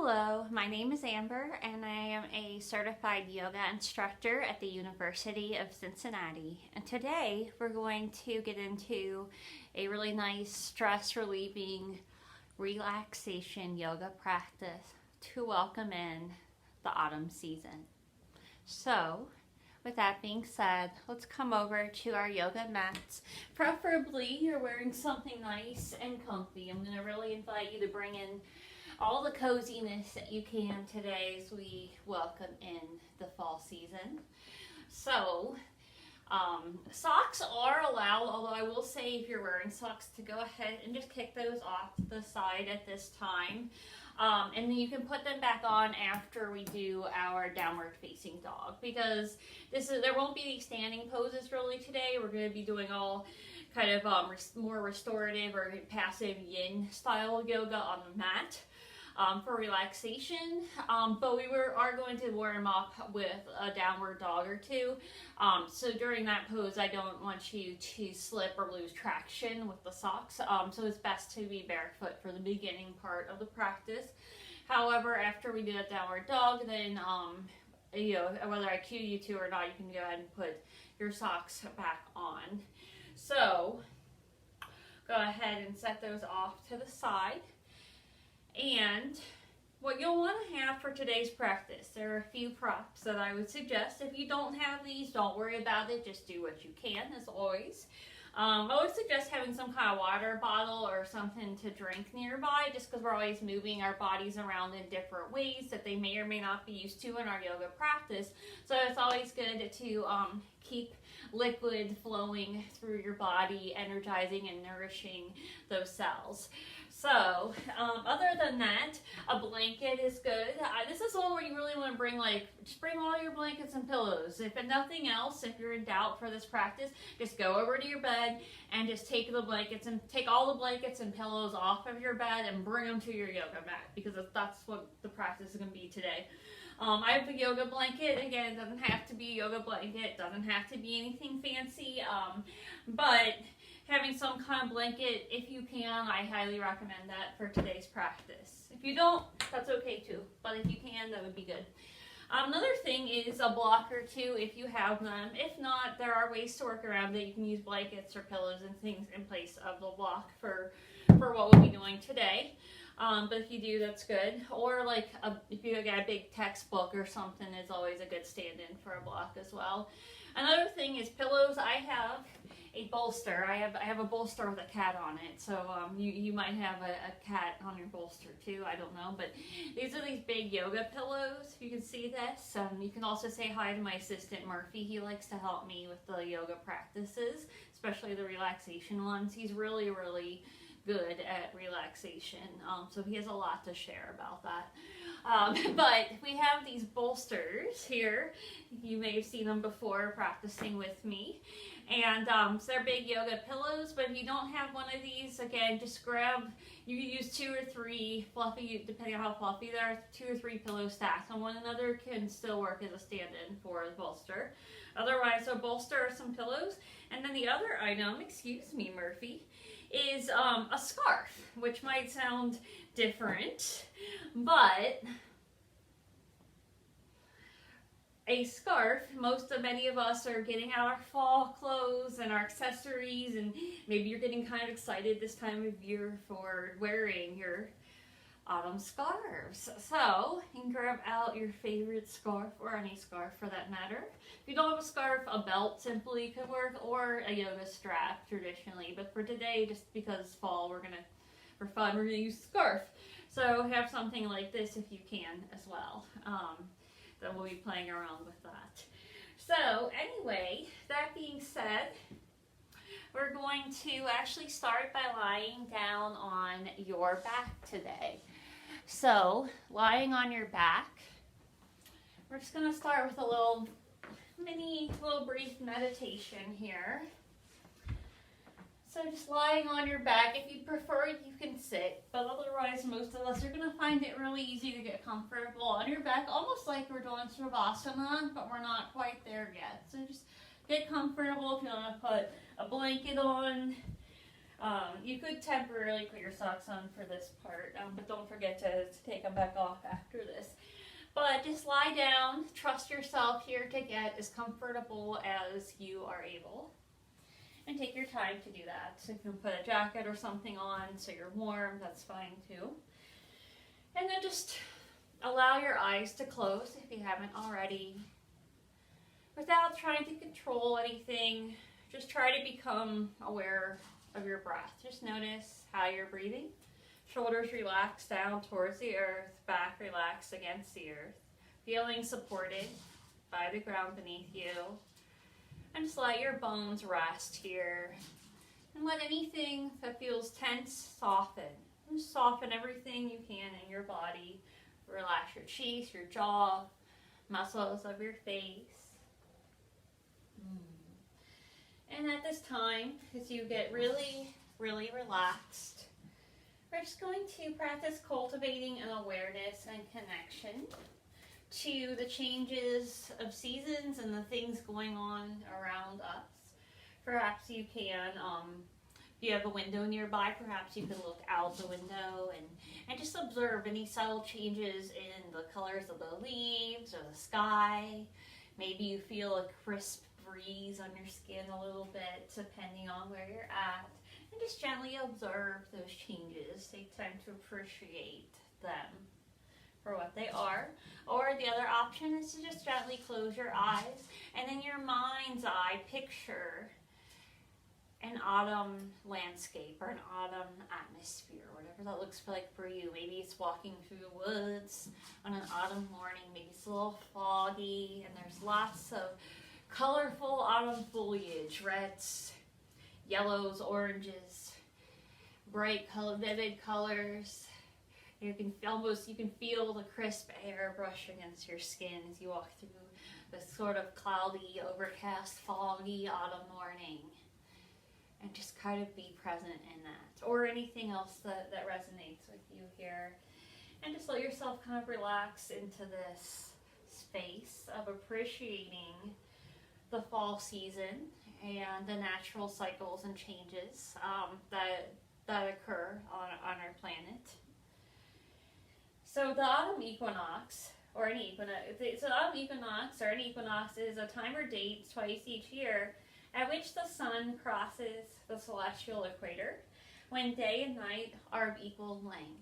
Hello, my name is Amber and I am a certified yoga instructor at the University of Cincinnati. And today we're going to get into a really nice stress relieving relaxation yoga practice to welcome in the autumn season. So, with that being said, let's come over to our yoga mats. Preferably you're wearing something nice and comfy. I'm going to really invite you to bring in all the coziness that you can today as we welcome in the fall season. So, socks are allowed, although I will say if you're wearing socks to go ahead and just kick those off to the side at this time. And then you can put them back on after we do our downward facing dog, because there won't be any standing poses really today. We're going to be doing all kind of more restorative or passive yin style yoga on the mat. For relaxation, but we are going to warm up with a downward dog or two. So during that pose, I don't want you to slip or lose traction with the socks. So it's best to be barefoot for the beginning part of the practice. However, after we do that downward dog, then whether I cue you to or not, you can go ahead and put your socks back on. So go ahead and set those off to the side. And what you'll want to have for today's practice, there are a few props that I would suggest. If you don't have these, don't worry about it. Just do what you can, as always. I always suggest having some kind of water bottle or something to drink nearby, just because we're always moving our bodies around in different ways that they may or may not be used to in our yoga practice. So it's always good to keep liquid flowing through your body, energizing and nourishing those cells. So, other than that, a blanket is good. This is one where you really want to bring just bring all your blankets and pillows. If nothing else, if you're in doubt for this practice, just go over to your bed and just take all the blankets and pillows off of your bed and bring them to your yoga mat, because that's what the practice is going to be today. I have a yoga blanket. Again, it doesn't have to be a yoga blanket. It doesn't have to be anything fancy, but having some kind of blanket, if you can, I highly recommend that for today's practice. If you don't, that's okay too, but if you can, that would be good. Another thing is a block or two if you have them. If not, there are ways to work around it. You can use blankets or pillows and things in place of the block for what we'll be doing today. But if you do, that's good. Or if you got a big textbook or something, is always a good stand-in for a block as well. Another thing is pillows. I have a bolster. I have a bolster with a cat on it. So you might have a cat on your bolster too. I don't know. But these are these big yoga pillows. If you can see this. You can also say hi to my assistant Murphy. He likes to help me with the yoga practices, especially the relaxation ones. He's really, really good at relaxation, so he has a lot to share about that. But we have these bolsters here. You may have seen them before practicing with me, and so they're big yoga pillows. But if you don't have one of these, again, just grab, you can use 2 or 3 fluffy, depending on how fluffy they are, 2 or 3 pillows stacked on one another can still work as a stand-in for the bolster. Otherwise, a bolster or some pillows. And then the other item, excuse me, Murphy, is a scarf, which might sound different, but a scarf, many of us are getting out our fall clothes and our accessories, and maybe you're getting kind of excited this time of year for wearing your autumn scarves. So you can grab out your favorite scarf, or any scarf for that matter. If you don't have a scarf, a belt simply could work, or a yoga strap traditionally. But for today, just because it's fall, for fun, we're gonna use a scarf. So have something like this if you can as well. Then we'll be playing around with that. So anyway, that being said, we're going to actually start by lying down on your back today. So, lying on your back, we're just going to start with a little brief meditation here. So just lying on your back. If you prefer, you can sit, but otherwise most of us are going to find it really easy to get comfortable on your back, almost like we're doing Savasana, but we're not quite there yet. So just get comfortable. If you want to put a blanket on, You could temporarily put your socks on for this part, but don't forget to take them back off after this. But just lie down, trust yourself here to get as comfortable as you are able. And take your time to do that. So if you can put a jacket or something on so you're warm, that's fine too. And then just allow your eyes to close if you haven't already. Without trying to control anything, just try to become aware of your breath. Just notice how you're breathing. Shoulders relax down towards the earth, back relax against the earth. Feeling supported by the ground beneath you. And just let your bones rest here. And let anything that feels tense soften. Just soften everything you can in your body. Relax your cheeks, your jaw, muscles of your face. And at this time, as you get really, really relaxed, we're just going to practice cultivating an awareness and connection to the changes of seasons and the things going on around us. Perhaps you can, if you have a window nearby, perhaps you can look out the window and just observe any subtle changes in the colors of the leaves or the sky. Maybe you feel a crisp breeze on your skin a little bit, depending on where you're at. And just gently observe those changes. Take time to appreciate them for what they are. Or the other option is to just gently close your eyes and in your mind's eye picture an autumn landscape or an autumn atmosphere, whatever that looks like for you. Maybe it's walking through the woods on an autumn morning. Maybe it's a little foggy and there's lots of colorful autumn foliage, reds, yellows, oranges, bright color, vivid colors. You can feel the crisp air brush against your skin as you walk through this sort of cloudy, overcast, foggy autumn morning. And just kind of be present in that. Or anything else that resonates with you here. And just let yourself kind of relax into this space of appreciating the fall season and the natural cycles and changes that occur on our planet. So the autumn equinox, or an equinox, so the autumn equinox or an equinox is a time or date twice each year at which the sun crosses the celestial equator when day and night are of equal length.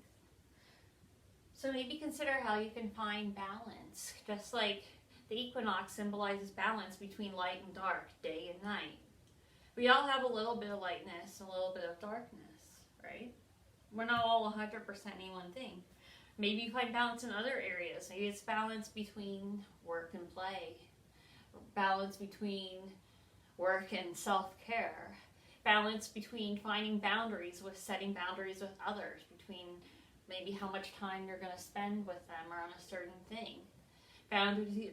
So maybe consider how you can find balance, just like the equinox symbolizes balance between light and dark, day and night. We all have a little bit of lightness, a little bit of darkness, right? We're not all 100% any one thing. Maybe you find balance in other areas. Maybe it's balance between work and play, balance between work and self-care, balance between finding boundaries with setting boundaries with others, between maybe how much time you're going to spend with them or on a certain thing.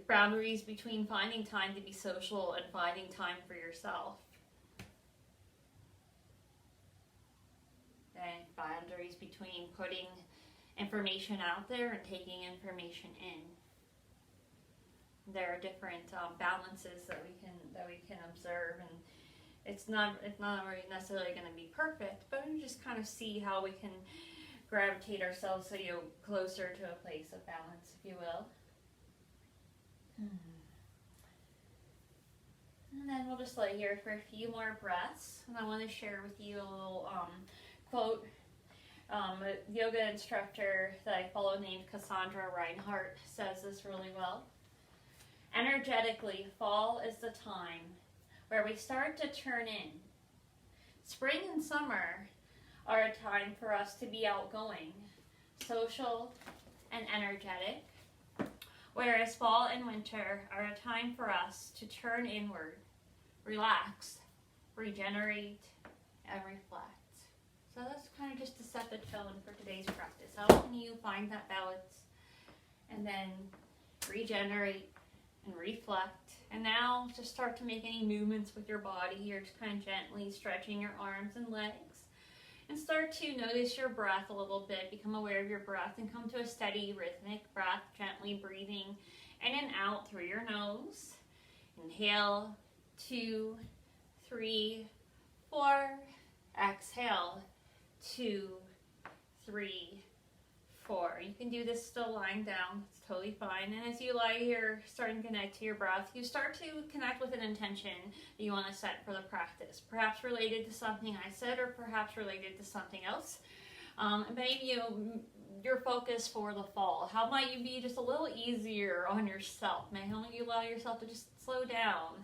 Boundaries between finding time to be social and finding time for yourself. And boundaries between putting information out there and taking information in. There are different balances that we can observe, and it's not necessarily going to be perfect, but we just kind of see how we can gravitate ourselves closer to a place of balance, if you will. And then we'll just lay here for a few more breaths, and I want to share with you a little quote. A yoga instructor that I follow named Cassandra Reinhardt says this really well. Energetically, fall is the time where we start to turn in. Spring and summer are a time for us to be outgoing, social, and energetic, whereas fall and winter are a time for us to turn inward, relax, regenerate, and reflect. So that's kind of just to set the tone for today's practice. How can you find that balance and then regenerate and reflect? And now just start to make any movements with your body. You're just kind of gently stretching your arms and legs. And start to notice your breath a little bit. Become aware of your breath and come to a steady rhythmic breath, gently breathing in and out through your nose. Inhale, 2, 3, 4, Exhale, 2, 3, 4. You can do this still lying down. It's totally fine. And as you lie here, starting to connect to your breath, you start to connect with an intention that you want to set for the practice. Perhaps related to something I said, or perhaps related to something else. Maybe your focus for the fall. How might you be just a little easier on yourself? Maybe you allow yourself to just slow down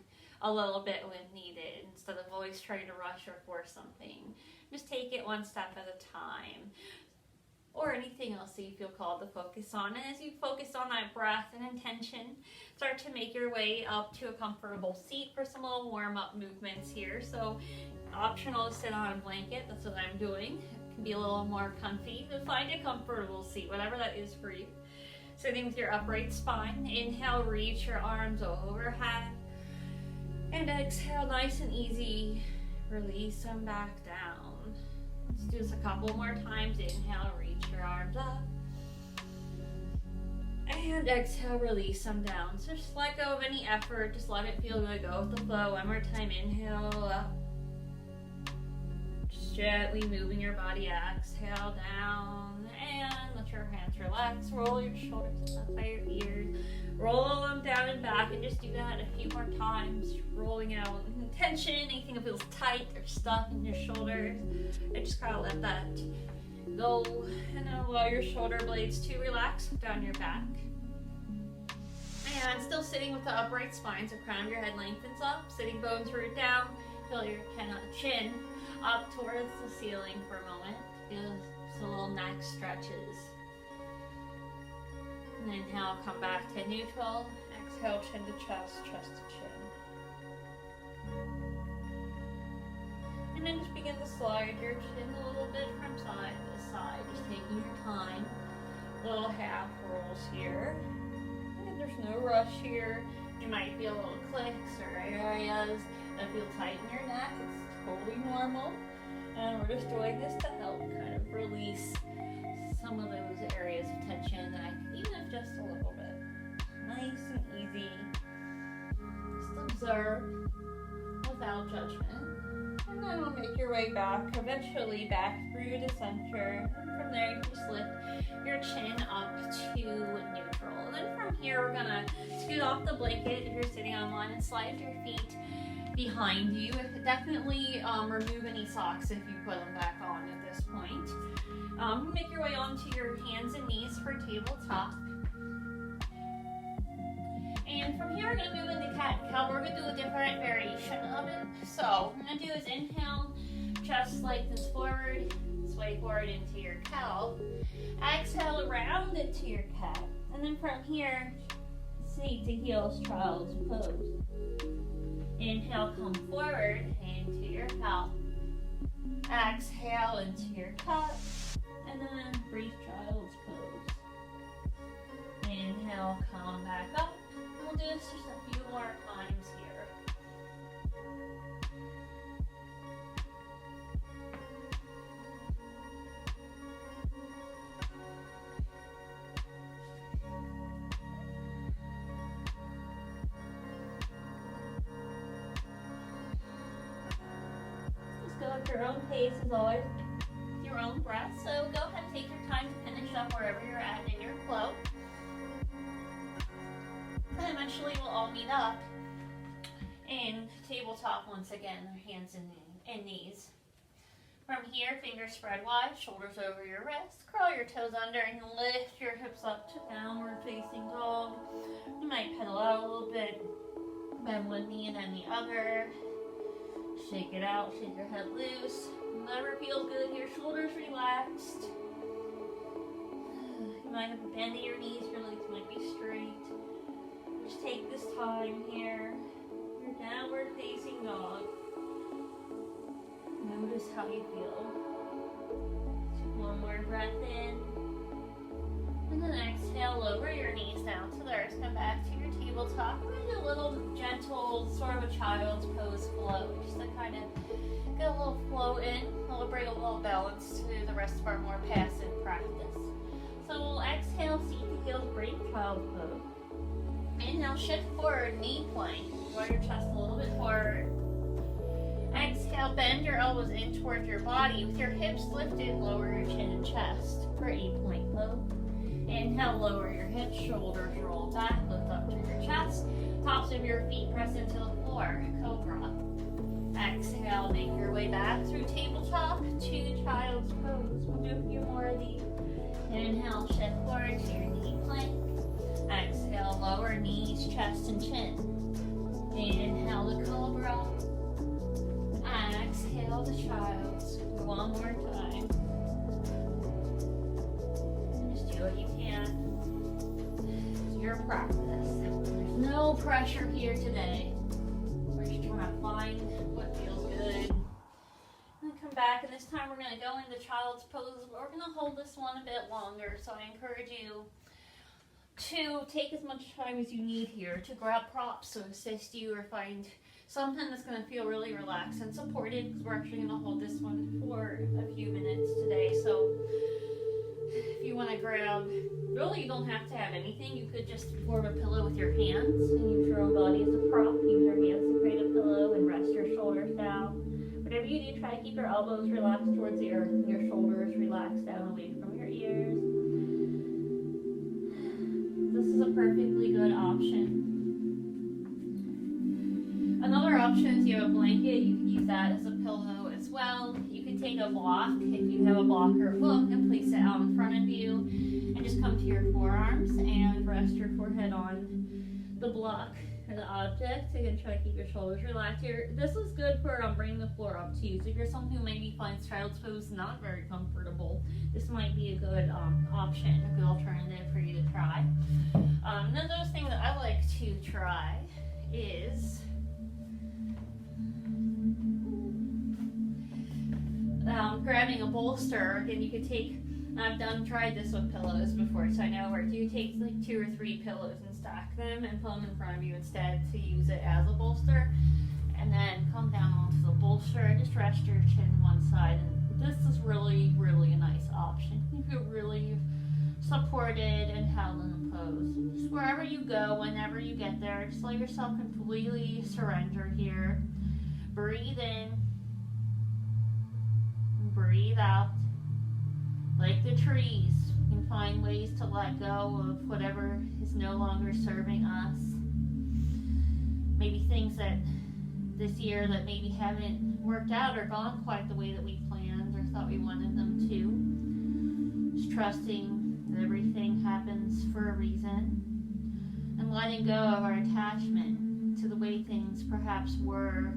a little bit when needed, instead of always trying to rush or force something. Just take it one step at a time. Or anything else that you feel called to focus on. And as you focus on that breath and intention, start to make your way up to a comfortable seat for some little warm-up movements here. So optional to sit on a blanket, that's what I'm doing. It can be a little more comfy, but find a comfortable seat, whatever that is for you. Sitting with your upright spine. Inhale, reach your arms overhead. And exhale, nice and easy, release them back down. Let's do this a couple more times. Inhale, reach your arms up. And exhale, release them down. So just let go of any effort. Just let it feel good. Go with the flow. One more time. Inhale up. Just gently moving your body. Exhale down. And let your hands relax. Roll your shoulders up by your ears. Roll them down and back. And just do that a few more times. Rolling out tension, anything that feels tight or stuck in your shoulders. And just kind of let that go. And then allow your shoulder blades to relax down your back. And still sitting with the upright spine, so crown of your head lengthens up, sitting bones root down. Feel your chin up towards the ceiling for a moment. Feel some little neck stretches. And then inhale, come back to neutral. Exhale, chin to chest, chest to chin. And then just begin to slide your chin a little bit from side to side, just taking your time. Little half rolls here. And there's no rush here. You might feel little clicks or areas that feel tight in your neck. It's totally normal. And we're just doing this to help kind of release some of those areas of tension, even if just a little bit. Nice and easy. Just observe without judgment. And then we'll make your way back, eventually back through the center. And from there, you just lift your chin up to neutral. And then from here, we're gonna scoot off the blanket if you're sitting on one and slide your feet behind you. Definitely remove any socks if you put them back on at this point. Make your way onto your hands and knees for tabletop. And from here, we're going to move into cat-cow. We're going to do a different variation of it. So, what we're going to do is inhale, chest lengthens forward, sway forward into your cow. Exhale, round into your cat. And then from here, seat to heels, child's pose. Inhale, come forward into your cow. Exhale into your cat. And then brief child's pose. Inhale, come back up. And we'll do this just a few more times here. Just go at your own pace as always. Your own breath, so go ahead and take your time to finish up wherever you're at in your flow. And eventually we'll all meet up in tabletop once again, our hands and knees. From here, fingers spread wide, shoulders over your wrists, curl your toes under and lift your hips up to downward facing dog. You might pedal out a little bit, bend one knee and then the other. Shake it out, shake your head loose. Whatever feels good, your shoulders relaxed. You might have a bend in your knees, your legs might be straight. Just take this time here. Your downward facing dog. Notice how you feel. Take one more breath in. And then exhale, lower your knees down to the earth. Come back to your tabletop. We're going to do a little gentle, sort of a child's pose flow. Just to kind of get a little flow in. We'll bring a little balance to the rest of our more passive practice. So we'll exhale, seat to heels, brief child's pose. Inhale, shift forward, knee plank. Roll your chest a little bit forward. Exhale. exhale, bend your elbows in towards your body with your hips lifted, lower your chin and chest for 8-point pose. Inhale, lower your hips, shoulders roll back, lift up to your chest. Tops of your feet press into the floor, cobra. Exhale, make your way back through tabletop to child's pose. We'll do a few more of these. Inhale, shift forward to your knee plank. Exhale, lower knees, chest and chin. Inhale the cobra. Exhale the child's. One more time. Just do what you can. It's your practice. There's no pressure here today. We're just trying to find what feels good. And come back, and this time we're going to go into child's pose. We're going to hold this one a bit longer, so I encourage you to take as much time as you need here to grab props to assist you or find something that's going to feel really relaxed and supported, because we're actually going to hold this one for a few minutes today. So if you want to grab, really you don't have to have anything. You could just form a pillow with your hands and use your own body as a prop. Use your hands to create a pillow and rest your shoulders down. Whatever you do, try to keep your elbows relaxed towards the earth and your shoulders relaxed down away from your ears. This is a perfectly good option. Another option is you have a blanket. You can use that as a pillow as well. You can take a block, if you have a block or a book, and place it out in front of you and just come to your forearms and rest your forehead on the block or the object. Again, try to keep your shoulders relaxed here. This is good for bringing the floor up to you. So if you're someone who maybe finds child's pose not very comfortable, this might be a good option, a good alternative for you to try. Another thing that I like to try is grabbing a bolster. Again, you could take, I've tried this with pillows before, so I know where you take like 2 or 3 pillows and stack them and put them in front of you instead to use it as a bolster, and then come down onto the bolster and just rest your chin one side. And this is really, really a nice option. You feel really supported and held in a pose. Just wherever you go, whenever you get there, just let yourself completely surrender here. Breathe in. Breathe out. Like the trees, we can find ways to let go of whatever is no longer serving us. Maybe things that this year that maybe haven't worked out or gone quite the way that we planned or thought we wanted them to. Just trusting that everything happens for a reason, and letting go of our attachment to the way things perhaps were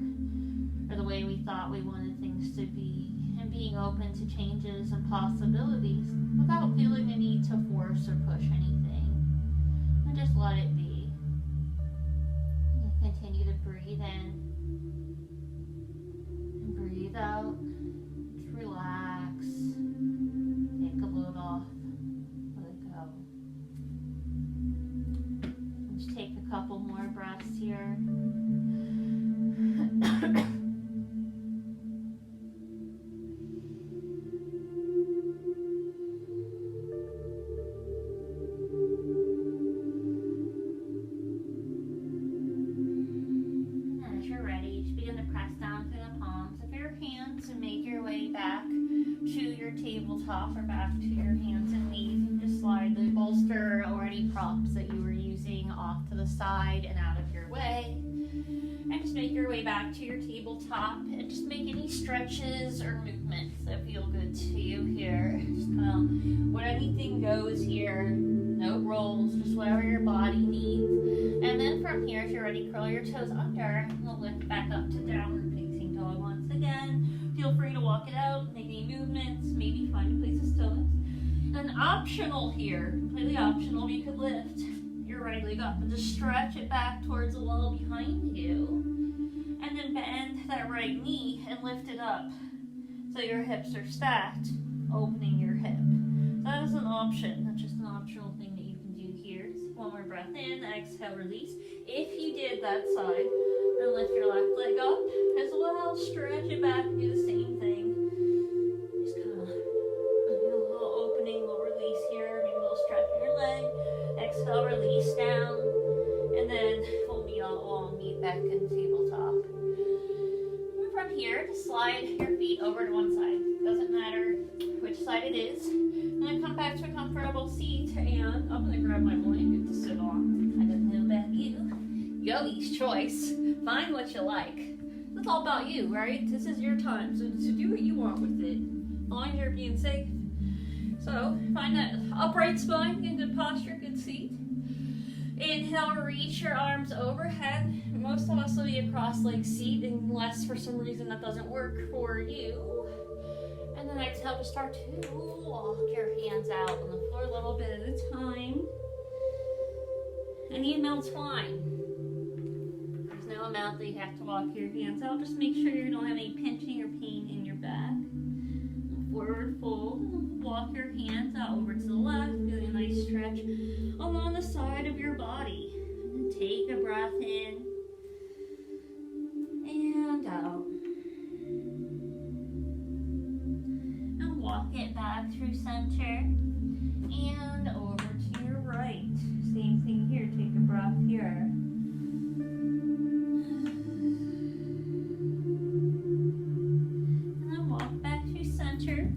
or the way we thought we wanted things to be. Being open to changes and possibilities without feeling the need to force or push anything. And just let it be. And continue to breathe in and breathe out. Just relax. Take a load off. Let it go. Just take a couple more breaths here. Tabletop or back to your hands and knees, and just slide the bolster or any props that you were using off to the side and out of your way, and just make your way back to your tabletop and just make any stretches or movements that feel good to you here. Just kind of what anything goes here, no rolls, just whatever your body needs. And then from here, if you're ready, curl your toes under and we'll lift back up to downward facing dog once again. Feel free to walk it out, make any movements, maybe find a place of stillness. And optional here, completely optional, you could lift your right leg up and just stretch it back towards the wall behind you. And then bend that right knee and lift it up so your hips are stacked, opening your hip. So that is an option. That's just an optional thing that you can do here. Just one more breath in, exhale, release. If you did that side, then lift your left leg up as well, stretch it back, and do the same thing. Just kind of a little opening, little release here, maybe a little stretch in your leg. Exhale, release down, and then we'll meet back in tabletop. And from here, just slide your feet over to one side. Doesn't matter which side it is. I'm going to come back to a comfortable seat, and I'm going to grab my blanket to sit on. I don't know about you. Yogi's choice. Find what you like. It's all about you, right? This is your time, so do what you want with it. As long as you're being safe. So find that upright spine, get good posture, good seat. Inhale, reach your arms overhead. Most of us will be a cross-legged seat unless for some reason that doesn't work for you. And then exhale to start to walk your hands out on the floor a little bit at a time. Any amount's fine. There's no amount that you have to walk your hands out. Just make sure you don't have any pinching or pain in your back. Forward fold. Walk your hands out over to the left. Feeling a nice stretch along the side of your body. And take a breath in and out. And walk it back through center and over to your right. Same thing here. Take a breath here. And then walk back through center.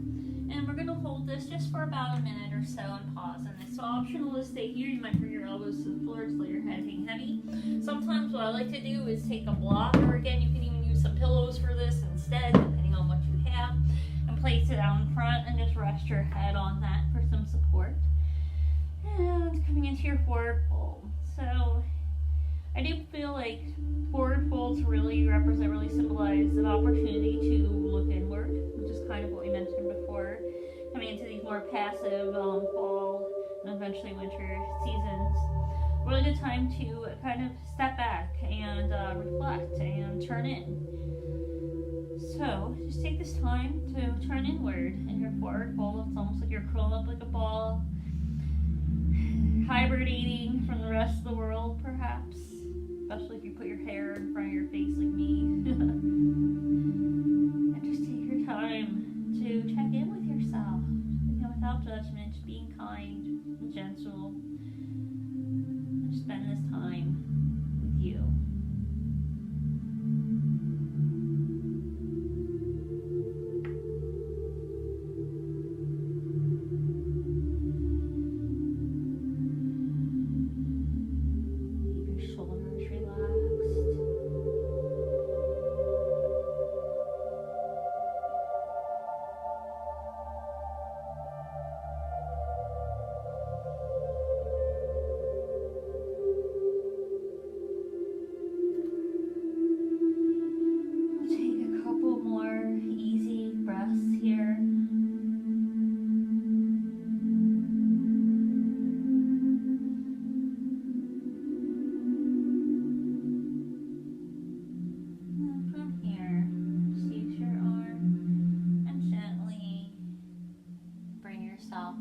And we're going to hold this just for about a minute or so and pause on this. So optional to stay here. You might bring your elbows to the floor, just let your head hang heavy. Sometimes what I like to do is take a block, or again, you can even use some pillows for this instead, depending on what you have, and place it out in front and just rest your head on that for some support. And coming into your forward fold. So I do feel like forward folds really symbolize an opportunity to look inward, which is kind of what we mentioned before, coming into these more passive fall and eventually winter seasons. Really good time to kind of step back and reflect and turn in. So just take this time to turn inward in your forward fold. It's almost like you're curled up like a ball, hibernating from the rest of the world perhaps, especially if you put your hair in front of your face like me. And just take your time to check in with yourself, again, without judgment, being kind and gentle. And spend this time with you.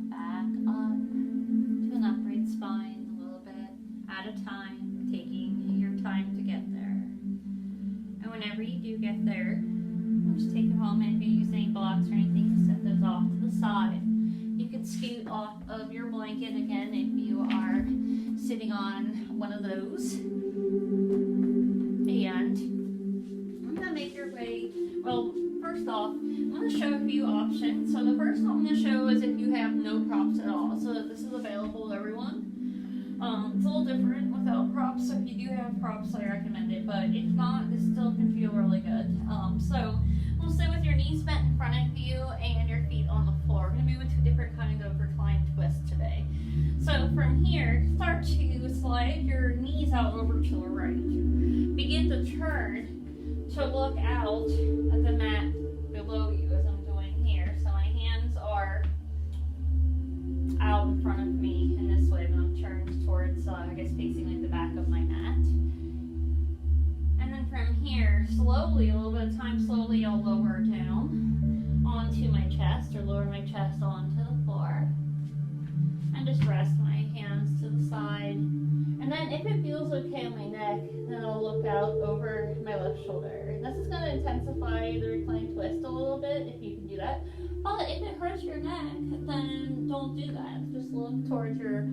Back up to an upright spine a little bit at a time, taking your time to get there. And whenever you do get there, just take a moment. If you use any blocks or anything, set those off to the side. You can scoot off of your blanket again if you are sitting on one of those. And I'm going to make your way, well, first off, I'm going to show a few options. So the first one I'm going to show is if you have no props at all. So this is available to everyone. It's a little different without props. So if you do have props, I recommend it. But if not, this still can feel really good. So we'll sit with your knees bent in front of you and your feet on the floor. We're going to move into different kind of reclined twists today. So from here, start to slide your knees out over to the right. Begin to turn to look out at the mat below you as I'm doing here. So my hands are out in front of me in this way, but I'm turned towards, I guess, facing like the back of my mat. And then from here, slowly, a little bit of time, slowly I'll lower down onto my chest, or lower my chest onto the floor. And just rest my hands to the side. And then if it feels okay on my neck, then I'll look out over my left shoulder. This is going to intensify the reclined twist a little bit, if you can do that. But if it hurts your neck, then don't do that. Just look towards your,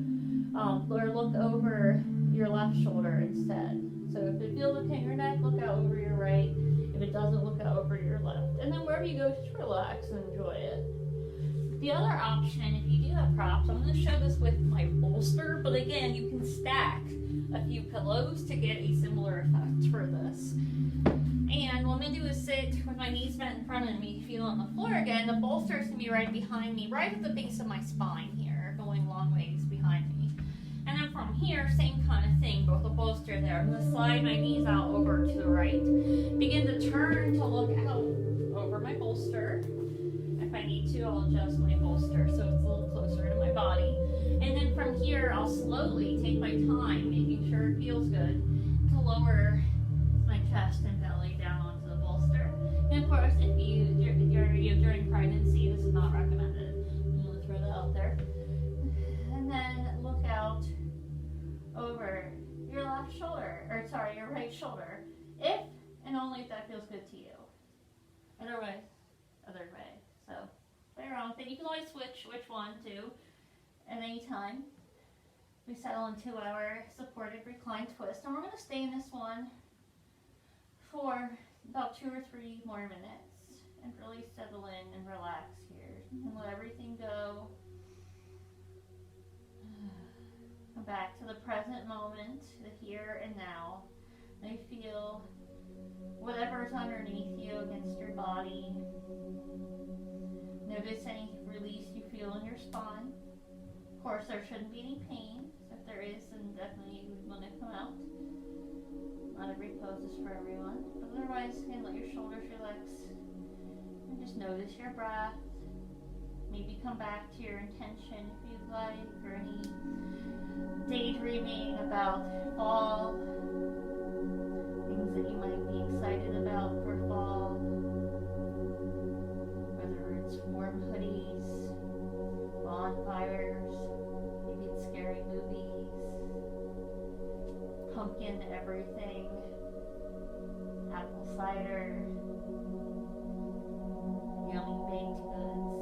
or look over your left shoulder instead. So if it feels okay in your neck, look out over your right. If it doesn't, look over to your left. And then wherever you go, just relax and enjoy it. The other option, if you do have props, I'm going to show this with my bolster, but again, you can stack a few pillows to get a similar effect for this. And what I'm going to do is sit with my knees bent in front of me, feel on the floor again. The bolster is going to be right behind me, right at the base of my spine here, going long ways behind me. And then from here, same kind of thing, but with a bolster there. I'm going to slide my knees out over to the right. Begin to turn to look out over my bolster. If I need to, I'll adjust my bolster so it's a little closer to my body. And then from here, I'll slowly take my time, making sure it feels good, to lower my chest and belly down onto the bolster. And of course, if you're during pregnancy, this is not recommended. I'm going to throw that out there. And then look out over your left shoulder, or sorry, your right shoulder, if and only if that feels good to you. Other way. So play around with it. You can always switch which one to at any time. We settle into our supported reclined twist, and we're going to stay in this one for about 2 or 3 more minutes and really settle in and relax here and let everything go. Come back to the present moment, the here and now. May feel whatever's underneath you against your body. Notice any release you feel in your spine. Of course, there shouldn't be any pain. So if there is, then definitely you would want to come out. Not every pose is for everyone. But otherwise, again, let your shoulders relax. And just notice your breath. Maybe come back to your intention if you'd like, or any daydreaming about fall, things that you might be excited about for fall, whether it's warm hoodies, bonfires, maybe it's scary movies, pumpkin everything, apple cider, yummy baked goods,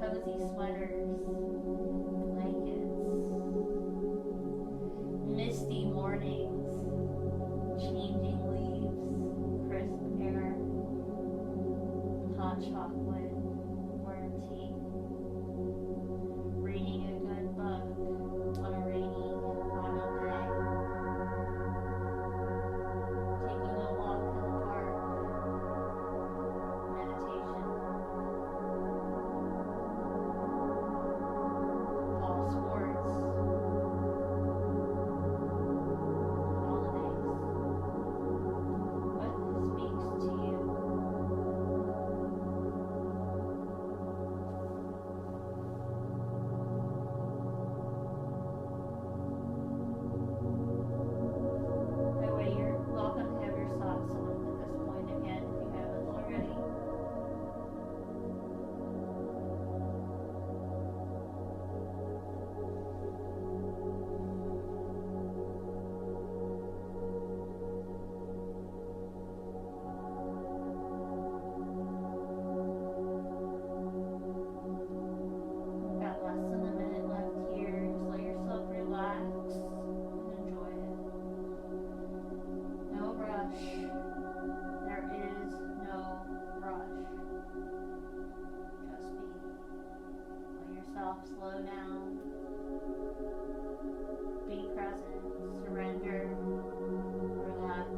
cozy sweaters, blankets, misty mornings, changing leaves, crisp air, hot chocolate, warm tea, reading a good book on a rainy autumn day, taking a walk in the park, meditation, fall sports, holidays. What speaks to you? That way you're welcome to have your socks on at this point again if you haven't already. We've got less than a minute left here. Just let yourself relax and enjoy it. No rush. There is no rush. Just be. Let yourself slow down. Be present. Surrender. Relax.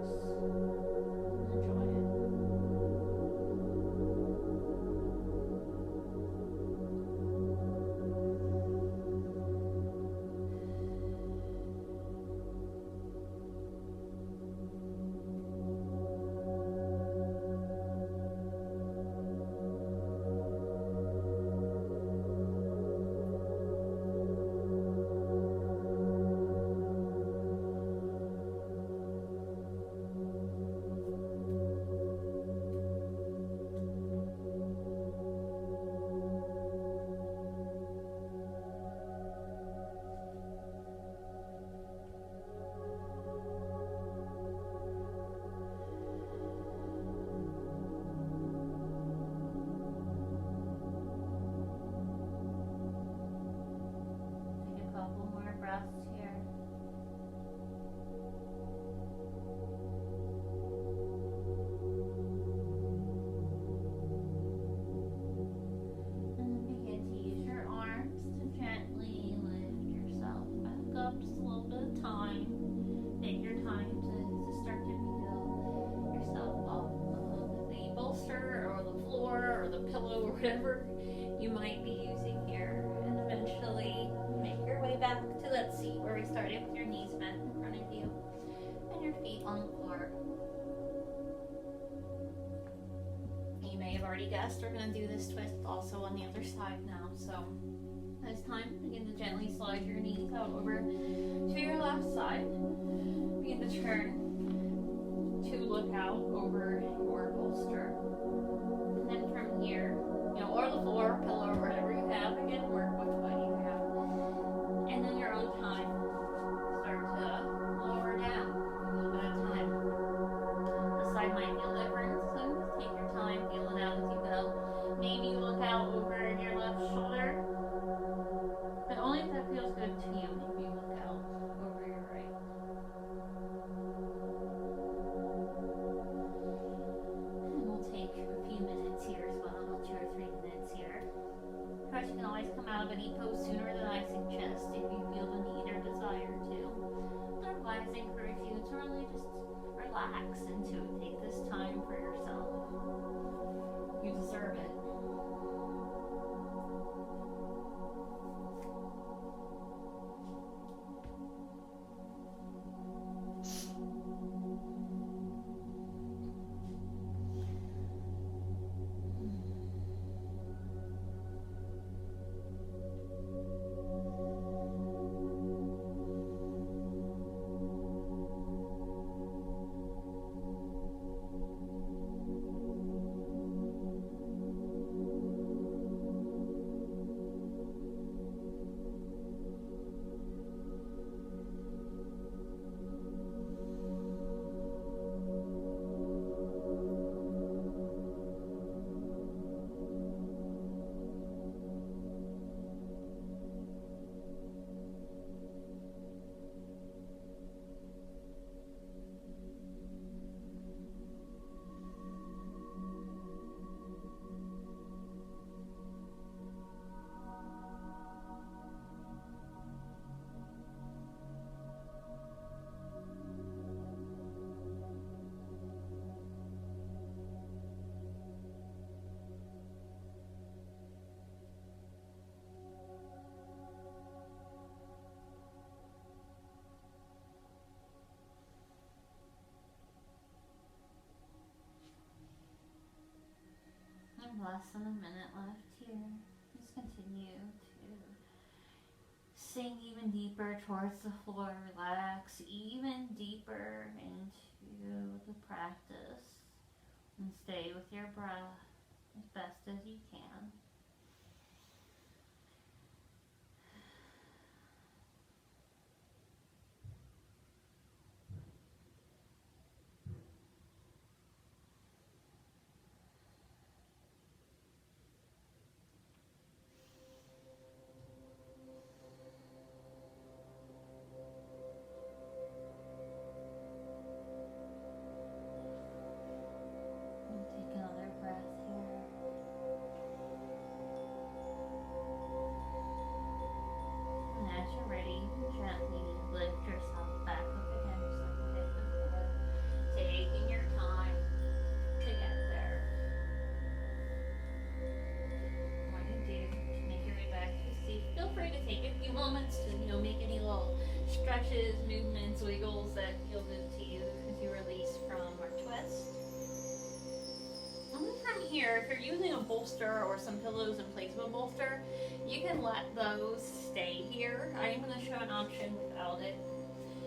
And enjoy it. Take a couple more breaths here. whatever you might be using here. And eventually make your way back to that seat where we started, with your knees bent in front of you and your feet on the floor. You may have already guessed we're going to do this twist also on the other side now. So this time, begin to gently slide your knees out over to your left side. Begin to turn to look out over your bolster. And then from here, or the floor, pillow, or whatever you have, again, work with what you have. And then your own time, start to lower down a little bit of time. The side might feel different, so just take your time, feel it out as you go. Maybe look out over your left shoulder, but only if that feels good to you. Maybe look out over your right. And we'll take a few minutes here as well, about 2 or 3 minutes here. Of course, you can always come out of any pose sooner than I suggest if you feel the need or desire to. Otherwise, I encourage you to really just relax into it. Take this time for yourself. You deserve it. Less than a minute left here. Just continue to sink even deeper towards the floor. Relax even deeper into the practice and stay with your breath as best as you can. Ready, gently lift yourself back up again, just like we did before, taking your time to get there. When you do, make your way back to the seat. Feel free to take a few moments to, make any little stretches, movements, wiggles that feel good to you as you release from our twist. And then from here, if you're using a bolster or some pillows in place of a bolster, you can let those stay here. I am going to show an option without it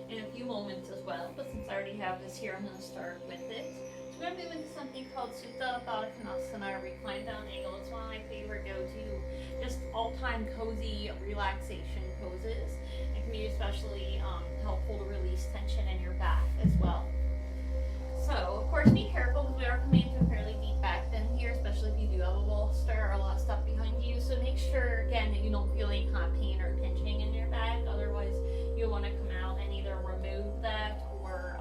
in a few moments as well, but since I already have this here, I'm going to start with it. So I'm doing something called Supta Baddha Konasana, reclined down angle. It's one of my favorite go-to, just all-time cozy relaxation poses. It can be especially helpful to release tension in your back as well. So, of course, be careful because we are coming into a fairly deep back bend here, especially if you do have a bolster or a lot of stuff behind you. So make sure, again, that you don't feel any kind of pain or pinching in your back. Otherwise, you'll want to come out and either remove that or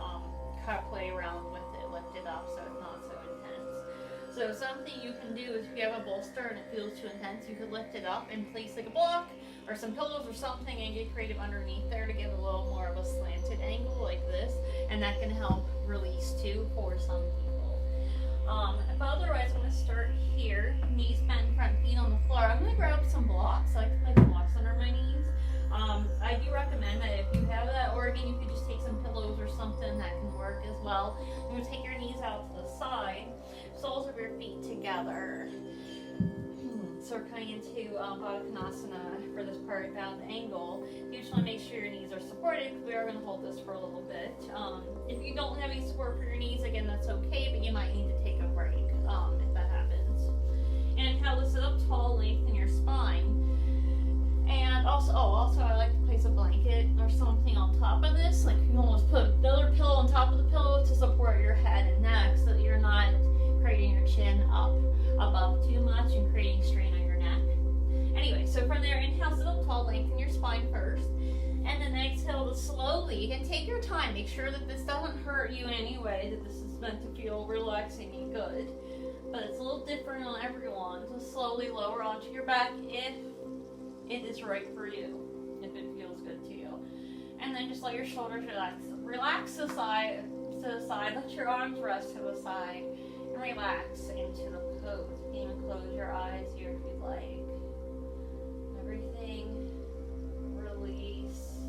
kind of play around with it, lift it up so it's not so intense. So something you can do is if you have a bolster and it feels too intense, you could lift it up and place like a block or some pillows or something and get creative underneath there to give a little more of a slanted angle like this, and that can help release too for some people. But otherwise, I'm going to start here. Knees bent, front feet on the floor. I'm going to grab some blocks. I like to place blocks under my knees. I do recommend that if you have that organ, you could just take some pillows or something that can work as well. You're going to take your knees out to the side, soles of your feet together. So we're coming into Baddha Konasana for this part, down angle. You just want to make sure your knees are supported because we are going to hold this for a little bit. If you don't have any support for your knees, again, that's okay, but you might need to take a break if that happens. And inhale to sit up tall, lengthen your spine. And also I like to place a blanket or something on top of this. Like you almost put another pillow on top of the pillow to support your head and neck so that you're not creating your chin up above too much and creating strain on your neck. Anyway, so from there, inhale, sit up tall, lengthen your spine first. And then exhale to slowly, you can take your time. Make sure that this doesn't hurt you in any way, that this is meant to feel relaxing and good. But it's a little different on everyone. Just slowly lower onto your back if it is right for you, if it feels good to you. And then just let your shoulders relax. Relax to the side, let your arms rest to the side, and relax into the pose. You can even close your eyes here if you'd like. Everything release.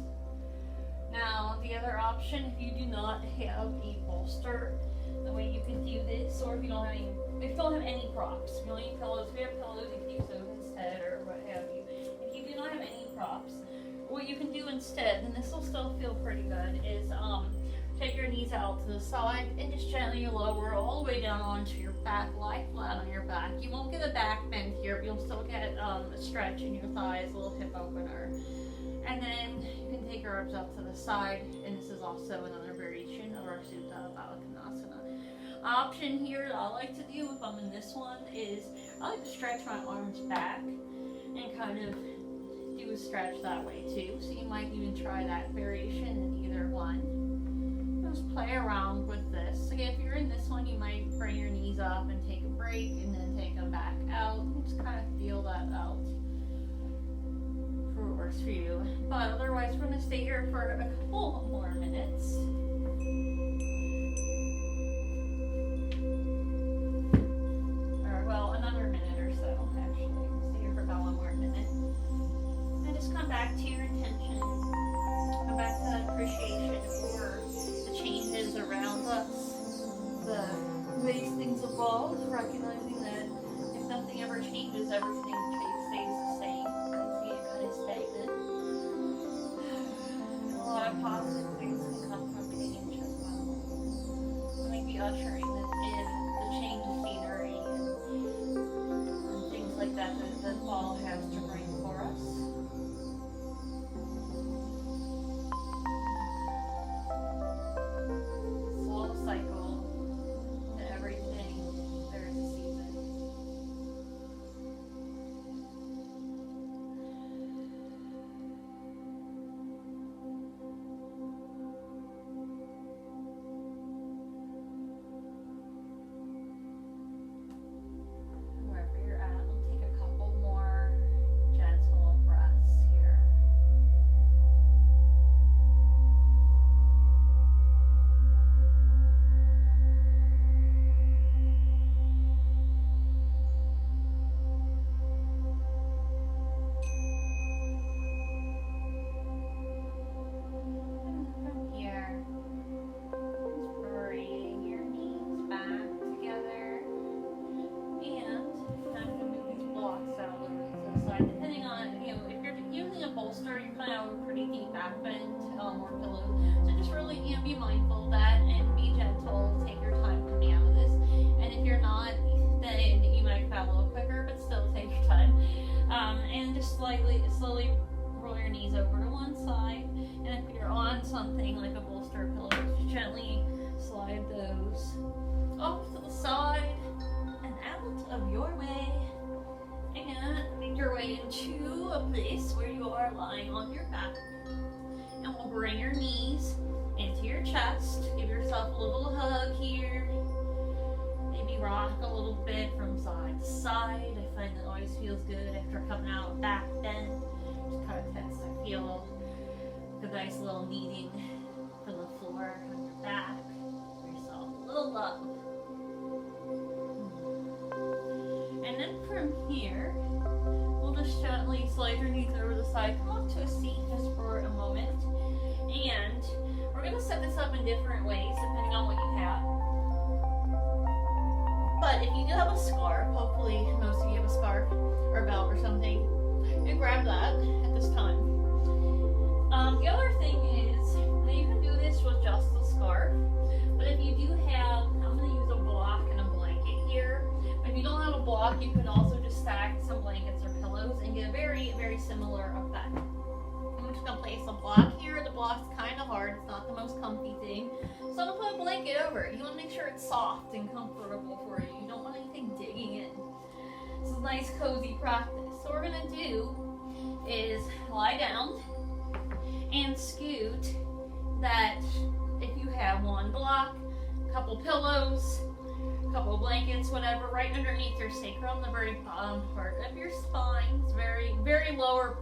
Now, the other option, if you do not have a bolster, the way you can do this, or if you don't have any props, you only need pillows. If you have pillows, you can use those instead, or what have you. If you do not have any props, what you can do instead, and this will still feel pretty good, is take your knees out to the side and just gently lower all the way down onto your back, lie flat on your back. You won't get a back bend here, but you'll still get a stretch in your thighs, a little hip opener. And then you can take your arms up to the side, and this is also another variation of our Sutta Baddha Konasana. Option here that I like to do if I'm in this one is I like to stretch my arms back and kind of do a stretch that way too. So you might even try that variation in either one. Just play around with this. Again, if you're in this one, you might bring your knees up and take a break and then take them back out. And just kind of feel that out for what works for you. But otherwise, we're going to stay here for a couple more minutes. Or, well, another minute or so, actually. We'll stay here for about one more minute. And just come back to your intention. Come back to that appreciation for changes around us, the ways things evolve, recognizing that if nothing ever changes, everything stays the same. You see it kind of stagnant. A lot of positive things can come from change as well. So maybe ushering in the change of scenery and things like that that fall has to bring for us. More pillows. So just really, be mindful of that and be gentle. Take your time coming out of this. And if you're not, then you might come out a little quicker, but still take your time. And just slowly roll your knees over to one side. And if you're on something like a bolster pillow, just gently slide those off to the side and out of your way. And make your way into a place where you are lying on your back. And we'll bring your knees into your chest. Give yourself a little hug here. Maybe rock a little bit from side to side. I find that always feels good after coming out with back bend. Just kind of tends to feel a nice little kneading for the floor on your back. Give yourself a little love. then from here, we'll just gently slide your knees over the side, come up to a seat just for a moment. And we're going to set this up in different ways depending on what you have. But if you do have a scarf, hopefully most of you have a scarf or a belt or something, you grab that at this time. The other thing is that you can do this with just the scarf, but if you do have, I'm going to use a block and a blanket here. If you don't have a block, you can also just stack some blankets or pillows and get a very, very similar effect. I'm just going to place a block here. The block's kind of hard. It's not the most comfy thing. So I'm going to put a blanket over it. You want to make sure it's soft and comfortable for you. You don't want anything digging in. This is a nice, cozy practice. So what we're going to do is lie down and scoot that, if you have one block, a couple pillows, a couple blankets, whatever, right underneath your sacrum, the very bottom part of your spine. It's very, very lower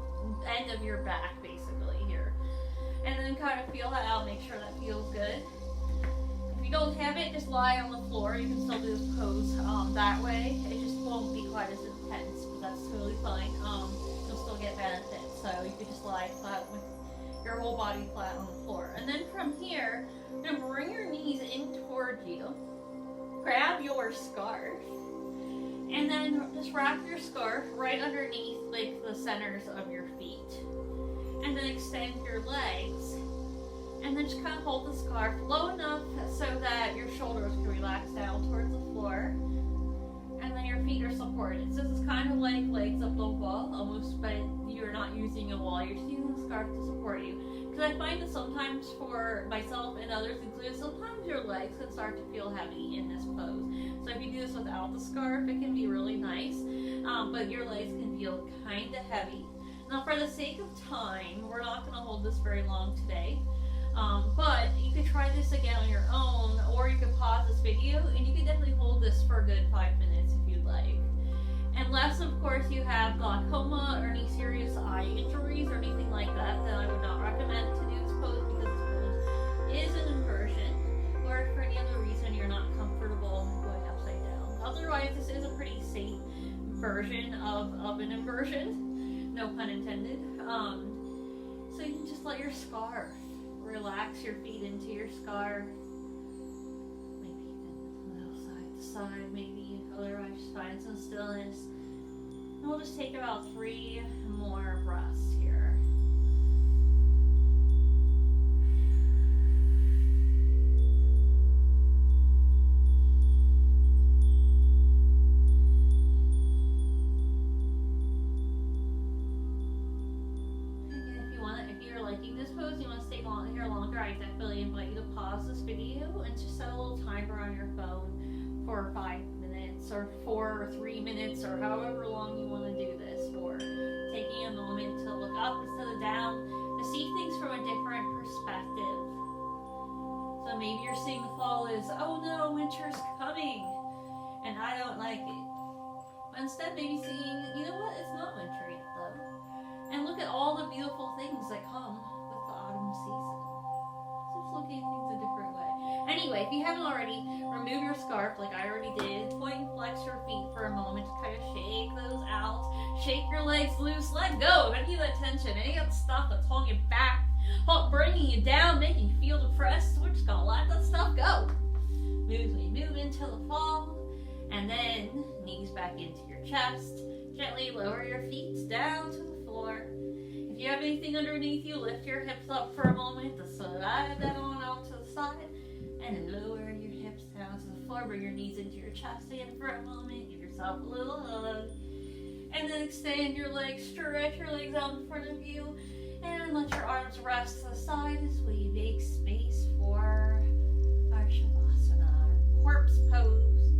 end of your back, basically, here. And then kind of feel that out, make sure that feels good. If you don't have it, just lie on the floor. You can still do this pose that way. It just won't be quite as intense, but that's totally fine. You'll still get benefits, so you could just lie flat with your whole body flat on the floor. And then from here, you're going to bring your knees in towards you. Grab your scarf. And then just wrap your scarf right underneath like the centers of your feet. And then extend your legs. And then just kind of hold the scarf low enough so that your shoulders can relax down towards the floor. And then your feet are supported. So this is kind of like legs up the wall almost, but you're not using a wall. You're just using the scarf to support you. Because I find that sometimes for myself and others included, sometimes your legs can start to feel heavy in this pose. So if you do this without the scarf, it can be really nice. But your legs can feel kind of heavy. Now for the sake of time, we're not going to hold this very long today. But you could try this again on your own, or you could pause this video and you could definitely hold this for a good 5 minutes if you'd like. Unless, of course, you have glaucoma or any serious eye injuries or anything like that, then I would not recommend to do this pose, because this pose is an inversion, or if for any other reason you're not comfortable going upside down. Otherwise, this is a pretty safe version of an inversion, no pun intended. So you can just let your scarf relax your feet into your scarf. Maybe even a little side to side, maybe. Otherwise, just find some stillness. And we'll just take about 3 more breaths here. I definitely invite you to pause this video and just set a little timer on your phone for 5 minutes or 4 or 3 minutes or however long you want to do this for. Taking a moment to look up instead of down, to see things from a different perspective. So maybe you're seeing the fall as, oh no, winter's coming and I don't like it. But instead maybe seeing, you know what, it's not winter yet though. And look at all the beautiful things that come with the autumn season. Looking at things a different way. Anyway, if you haven't already, remove your scarf like I already did. Point and flex your feet for a moment to kind of shake those out. Shake your legs loose. Let go of any of that tension, any of that stuff that's holding you back, bringing you down, making you feel depressed. We're just gonna let that stuff go. Move into the fall, and then knees back into your chest. Gently lower your feet down to the floor. If you have anything underneath you, lift your hips up for a moment to slide that on out to the side, and lower your hips down to the floor. Bring your knees into your chest again for a moment. Give yourself a little hug, and then extend your legs, stretch your legs out in front of you, and let your arms rest to the side as we make space for our Shavasana, our corpse pose,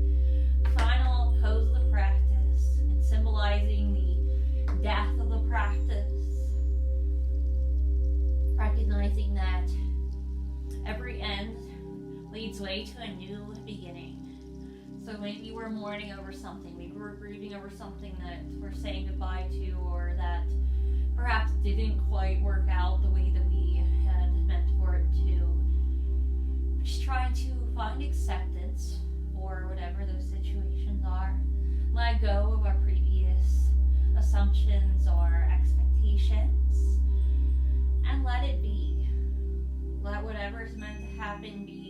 final pose of the practice, and symbolizing the death of the practice. Recognizing that every end leads way to a new beginning. So maybe we're mourning over something, maybe we're grieving over something that we're saying goodbye to, or that perhaps didn't quite work out the way that we had meant for it to. Just trying to find acceptance for whatever those situations are. let go of our previous assumptions or expectations and let it be. Let whatever's meant to happen be.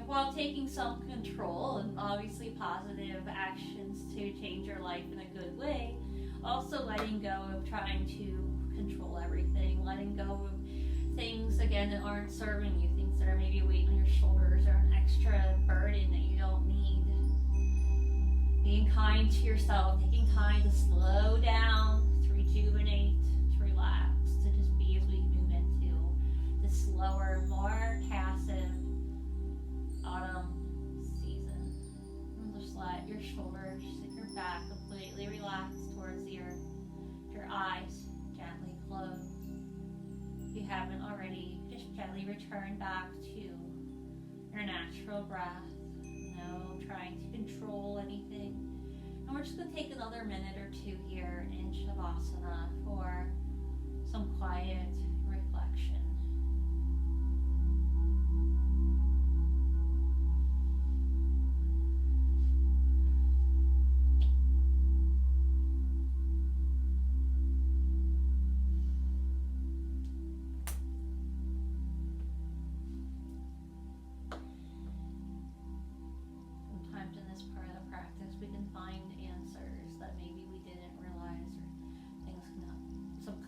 While taking some control and obviously positive actions to change your life in a good way, also letting go of trying to control everything, letting go of things again that aren't serving you, things that are maybe a weight on your shoulders or an extra burden that you don't need. Being kind to yourself, taking time to slow down, to rejuvenate, to relax, to just be as we move into the slower, more passive autumn season. And just let your shoulders, your back completely relax towards the earth. Your eyes gently close. If you haven't already, just gently return back to your natural breath. No trying to control anything. And we're just going to take another minute or two here in Shavasana for some quiet reflection.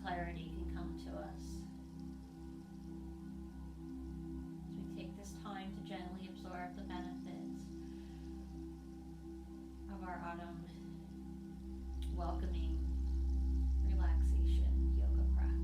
Clarity can come to us. As we take this time to gently absorb the benefits of our autumn welcoming relaxation yoga practice.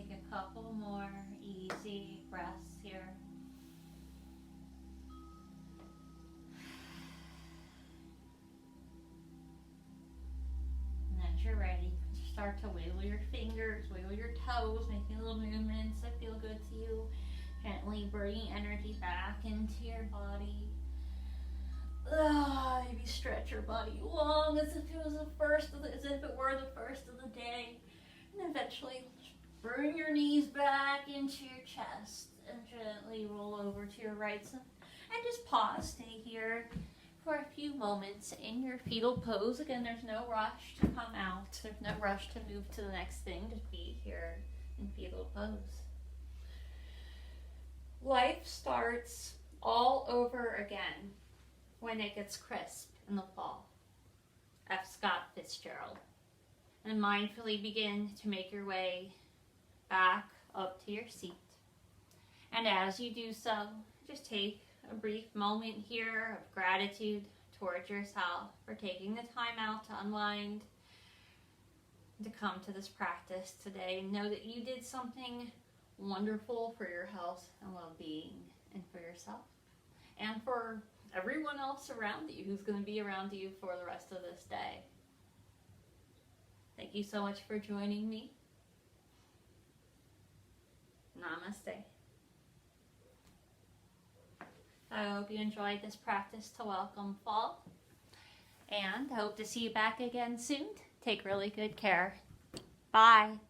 A couple more easy breaths here. And as you're ready, start to wiggle your fingers, wiggle your toes, making little movements that feel good to you. Gently bringing energy back into your body. Maybe stretch your body long as if it was as if it were the first of the day. And eventually bring your knees back into your chest and gently roll over to your right side. And just pause. Stay here for a few moments in your fetal pose. Again, there's no rush to come out. There's no rush to move to the next thing. Just be here in fetal pose. Life starts all over again when it gets crisp in the fall. F. Scott Fitzgerald. And mindfully begin to make your way back up to your seat. And as you do so, just take a brief moment here of gratitude towards yourself for taking the time out to unwind, to come to this practice today. Know that you did something wonderful for your health and well-being and for yourself and for everyone else around you who's going to be around you for the rest of this day. Thank you so much for joining me. Namaste. I hope you enjoyed this practice to welcome fall, and I hope to see you back again soon. Take really good care. Bye.